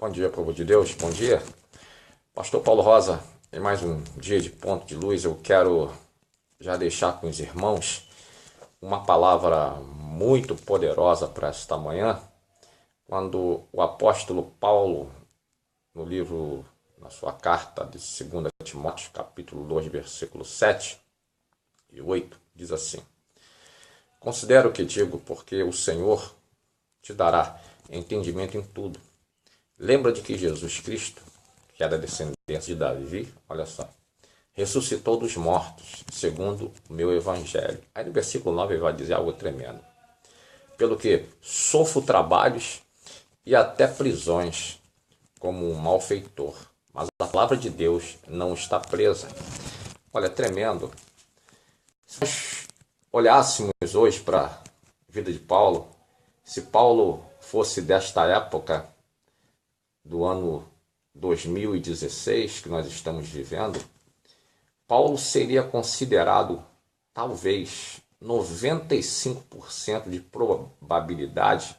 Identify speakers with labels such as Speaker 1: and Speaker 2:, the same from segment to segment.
Speaker 1: Bom dia, povo de Deus, bom dia. Pastor Paulo Rosa, em mais um dia de ponto de luz, eu quero já deixar com os irmãos uma palavra muito poderosa para esta manhã, quando o apóstolo Paulo, no livro, na sua carta de 2 Timóteo, capítulo 2, versículos 7 e 8, diz assim: Considero o que digo, porque o Senhor te dará entendimento em tudo. Lembra de que Jesus Cristo, que é da descendência de Davi, olha só, ressuscitou dos mortos, segundo o meu evangelho. Aí no versículo 9 ele vai dizer algo tremendo. Pelo que sofro trabalhos e até prisões, como um malfeitor. Mas a palavra de Deus não está presa. Olha, tremendo. Se nós olhássemos hoje para a vida de Paulo, se Paulo fosse desta época do ano 2016 que nós estamos vivendo, Paulo seria considerado, talvez, 95% de probabilidade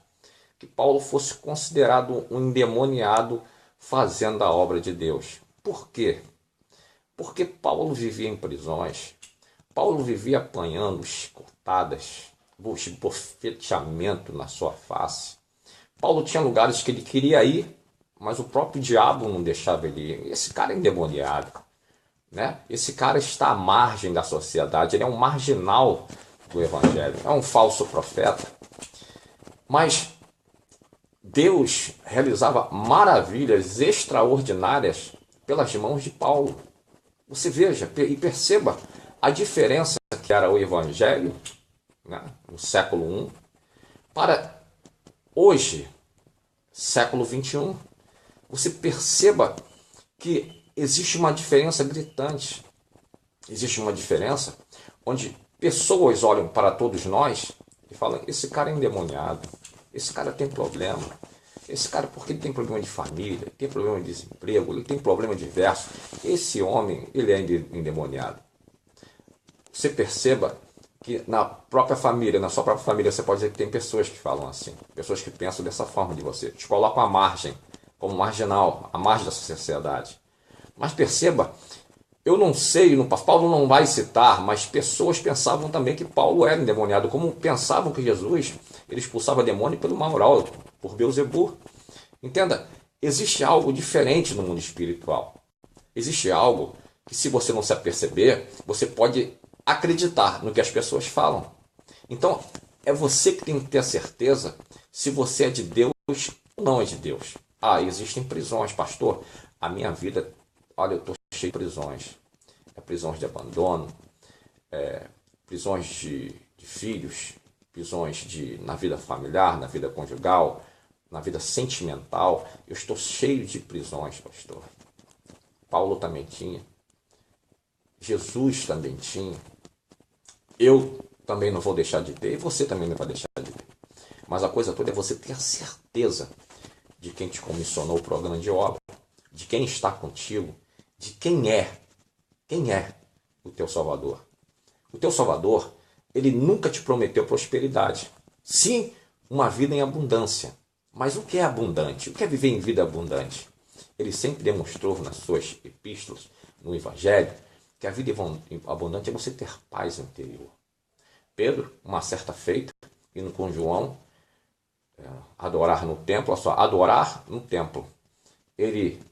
Speaker 1: que Paulo fosse considerado um endemoniado fazendo a obra de Deus. Por quê? Porque Paulo vivia em prisões, Paulo vivia apanhando chicotadas, bofeteamento na sua face. Paulo tinha lugares que ele queria ir, mas o próprio diabo não deixava ele ir. Esse cara é endemoniado, né? Esse cara está à margem da sociedade, ele é um marginal do evangelho, é um falso profeta. Mas Deus realizava maravilhas extraordinárias pelas mãos de Paulo. Você veja e perceba a diferença que era o evangelho, né, no século I, para hoje, século XXI. Você perceba que existe uma diferença gritante. Existe uma diferença onde pessoas olham para todos nós e falam: esse cara é endemoniado, esse cara tem problema, esse cara, porque ele tem problema de família, ele tem problema de desemprego, ele tem problema diverso, esse homem, ele é endemoniado. Você perceba que na própria família, na sua própria família, você pode dizer que tem pessoas que falam assim, pessoas que pensam dessa forma de você, te colocam à margem, como marginal, à margem da sociedade. Mas perceba, eu não sei, Paulo não vai citar, mas pessoas pensavam também que Paulo era endemoniado, como pensavam que Jesus ele expulsava demônio pelo mau oral, por Beelzebub. Entenda, existe algo diferente no mundo espiritual. Existe algo que, se você não se aperceber, você pode acreditar no que as pessoas falam. Então, é você que tem que ter a certeza se você é de Deus ou não é de Deus. Ah, existem prisões, pastor. A minha vida, olha, eu estou cheio de prisões. Prisões de abandono, prisões de filhos, prisões na vida familiar, na vida conjugal, na vida sentimental. Eu estou cheio de prisões, pastor. Paulo também tinha. Jesus também tinha. Eu também não vou deixar de ter, e você também não vai deixar de ter. Mas a coisa toda é você ter a certeza de quem te comissionou para a grande obra, de quem está contigo, de quem é o teu Salvador. O teu Salvador, ele nunca te prometeu prosperidade. Sim, uma vida em abundância. Mas o que é abundante? O que é viver em vida abundante? Ele sempre demonstrou nas suas epístolas, no Evangelho, que a vida abundante é você ter paz interior. Pedro, uma certa feita, indo com João, adorar no templo, adorar no templo. Ele,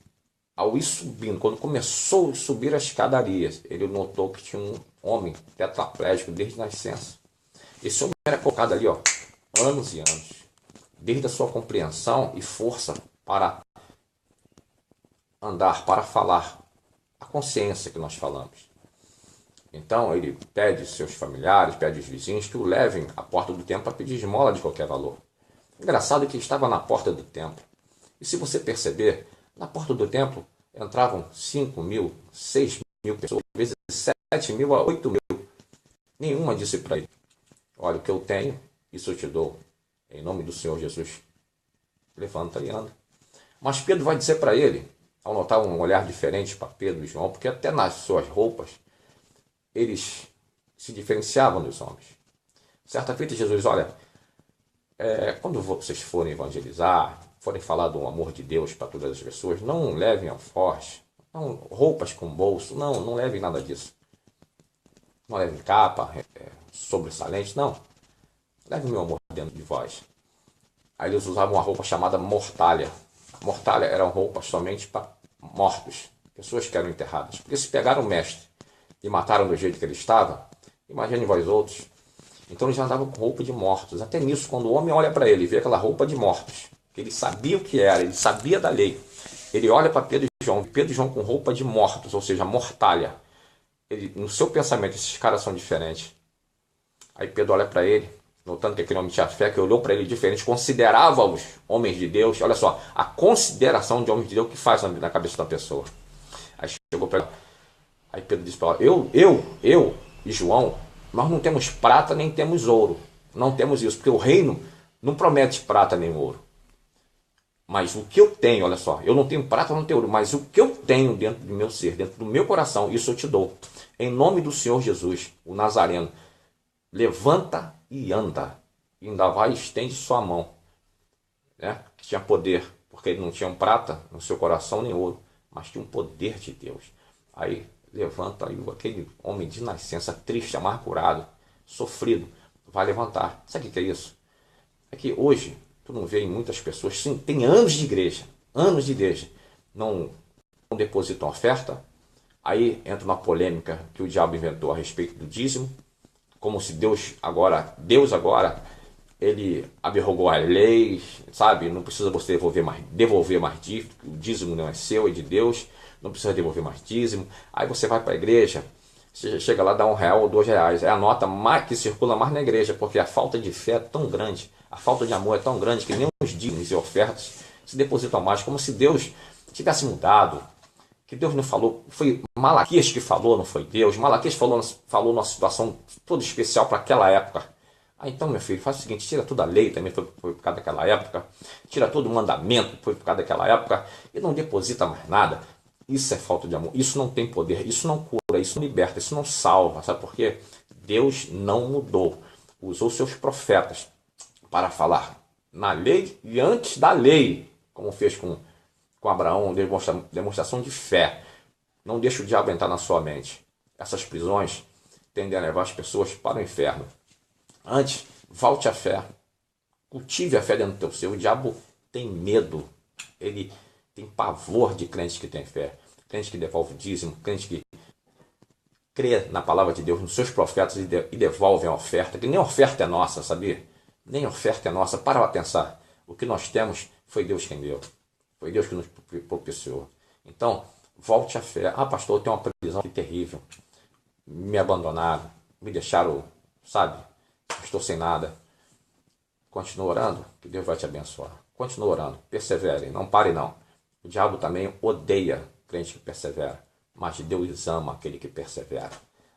Speaker 1: ao ir subindo, quando começou a subir as escadarias, ele notou que tinha um homem tetraplégico desde a nascença. Esse homem era colocado ali, anos e anos, desde a sua compreensão e força para andar, para falar, a consciência que nós falamos. Então ele pede seus familiares, pede os vizinhos que o levem à porta do templo para pedir esmola de qualquer valor. Engraçado que estava na porta do templo. E se você perceber, na porta do templo entravam 5.000, 6.000 pessoas, às vezes 7.000 a 8.000. Nenhuma disse para ele: olha, o que eu tenho, isso eu te dou. Em nome do Senhor Jesus, levanta e anda. Mas Pedro vai dizer para ele, ao notar um olhar diferente para Pedro e João, porque até nas suas roupas, eles se diferenciavam dos homens. Certa feita Jesus: olha, quando vocês forem evangelizar, forem falar do amor de Deus para todas as pessoas, não levem alforjes, não, roupas com bolso, não levem nada disso. Não levem capa, sobressalente, não. Leve o meu amor dentro de vós. Aí eles usavam uma roupa chamada mortalha. Mortalha eram roupas somente para mortos, pessoas que eram enterradas. Porque se pegaram o mestre e mataram do jeito que ele estava, imagine vós outros. Então eles andavam com roupa de mortos. Até nisso, quando o homem olha para ele e vê aquela roupa de mortos, que ele sabia o que era, ele sabia da lei, ele olha para Pedro e João com roupa de mortos, ou seja, mortalha. Ele, no seu pensamento, esses caras são diferentes. Aí Pedro olha para ele, notando que aquele homem tinha fé, que olhou para ele diferente, considerava-os homens de Deus. Olha só, a consideração de homens de Deus que faz na cabeça da pessoa. Aí chegou para ele, aí Pedro disse para ele, eu e João, nós não temos prata nem temos ouro. Não temos isso, porque o reino não promete prata nem ouro. Mas o que eu tenho, olha só, eu não tenho prata, não tenho ouro, mas o que eu tenho dentro do meu ser, dentro do meu coração, isso eu te dou. Em nome do Senhor Jesus, o Nazareno, levanta e anda. E ainda vai e estende sua mão. Né? Que tinha poder, porque ele não tinha prata no seu coração nem ouro, mas tinha um poder de Deus. Aí levanta aí aquele homem de nascença, triste, amargurado, sofrido, vai levantar. Sabe o que é isso? É que hoje, tu não vê em muitas pessoas, sim, tem anos de igreja, não depositam oferta, aí entra uma polêmica que o diabo inventou a respeito do dízimo, como se Deus agora, ele abrogou a lei, sabe? Não precisa você devolver mais dízimo, o dízimo não é seu, é de Deus, não precisa devolver mais dízimo. Aí você vai para a igreja, você chega lá, dá R$1 ou R$2, é a nota mais, que circula mais na igreja, porque a falta de fé é tão grande, a falta de amor é tão grande que nem os dízimos e ofertas se depositam mais, como se Deus tivesse mudado, que Deus não falou, foi Malaquias que falou, não foi Deus. Malaquias falou numa situação toda especial para aquela época. Ah, então, meu filho, faz o seguinte, tira toda a lei, também foi por causa daquela época, tira todo o mandamento, foi por causa daquela época, e não deposita mais nada. Isso é falta de amor, isso não tem poder, isso não cura, isso não liberta, isso não salva, sabe por quê? Deus não mudou, usou seus profetas para falar na lei e antes da lei, como fez com Abraão, demonstração de fé. Não deixe o diabo entrar na sua mente. Essas prisões tendem a levar as pessoas para o inferno. Antes, volte à fé. Cultive a fé dentro do teu ser. O diabo tem medo. Ele tem pavor de crentes que têm fé. Crente que devolve o dízimo. Crente que crê na palavra de Deus, nos seus profetas e devolve a oferta. Que nem a oferta é nossa, sabia? Nem a oferta é nossa. Para pensar. O que nós temos foi Deus quem deu. Foi Deus que nos propiciou. Então, volte à fé. Ah, pastor, eu tenho uma prisão terrível. Me abandonaram, me deixaram, sabe? Estou sem nada. Continue orando, que Deus vai te abençoar. Continue orando, persevere, não pare não. O diabo também odeia crente que persevera, mas Deus ama aquele que persevera,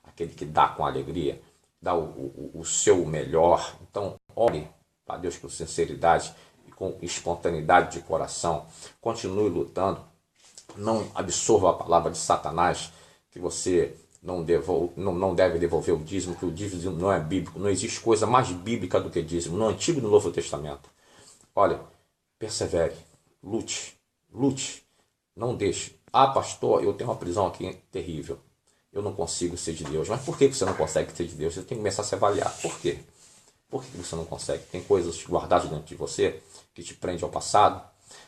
Speaker 1: aquele que dá com alegria, dá o seu melhor. Então, ore para Deus com sinceridade, com espontaneidade de coração, continue lutando, não absorva a palavra de Satanás, que você não deve devolver o dízimo, que o dízimo não é bíblico, não existe coisa mais bíblica do que dízimo, no Antigo e no Novo Testamento. Olha, persevere, lute, não deixe. Ah, pastor, eu tenho uma prisão aqui terrível, eu não consigo ser de Deus. Mas por que você não consegue ser de Deus? Você tem que começar a se avaliar. Por quê? Por que você não consegue? Tem coisas guardadas dentro de você que te prende ao passado,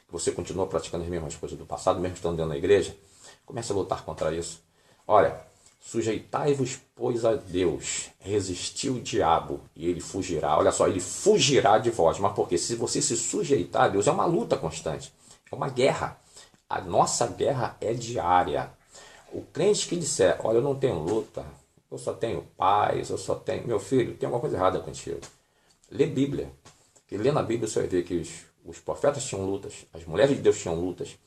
Speaker 1: que você continua praticando as mesmas coisas do passado, mesmo estando dentro da igreja. Comece a lutar contra isso. Olha, sujeitai-vos, pois, a Deus, resistiu o diabo e ele fugirá. Olha só, ele fugirá de vós. Mas por quê? Se você se sujeitar a Deus, é uma luta constante, é uma guerra. A nossa guerra é diária. O crente que disser, olha, eu não tenho luta, eu só tenho paz, eu só tenho... Meu filho, tem alguma coisa errada contigo. Lê Bíblia. Que lendo a Bíblia você vai ver que os profetas tinham lutas, as mulheres de Deus tinham lutas,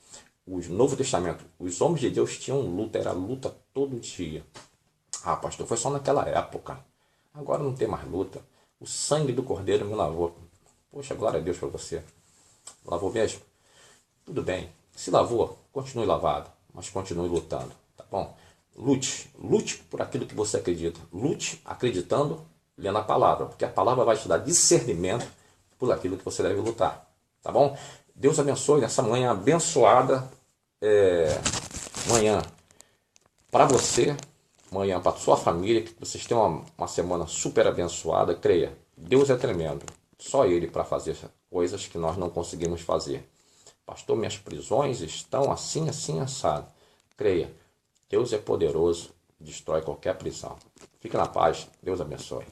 Speaker 1: o Novo Testamento, os homens de Deus tinham luta, era luta todo dia. Ah, pastor, foi só naquela época. Agora não tem mais luta. O sangue do Cordeiro me lavou. Poxa, glória a Deus para você. Lavou mesmo? Tudo bem. Se lavou, continue lavado, mas continue lutando, tá bom? Lute por aquilo que você acredita. Lute acreditando, lendo a palavra, porque a palavra vai te dar discernimento por aquilo que você deve lutar, tá bom? Deus abençoe nessa manhã abençoada, manhã para você, manhã para sua família, que vocês tenham uma semana super abençoada. Creia, Deus é tremendo, só Ele para fazer coisas que nós não conseguimos fazer. Pastor, minhas prisões estão assim, assim, assado. Creia, Deus é poderoso, destrói qualquer prisão. Fique na paz, Deus abençoe.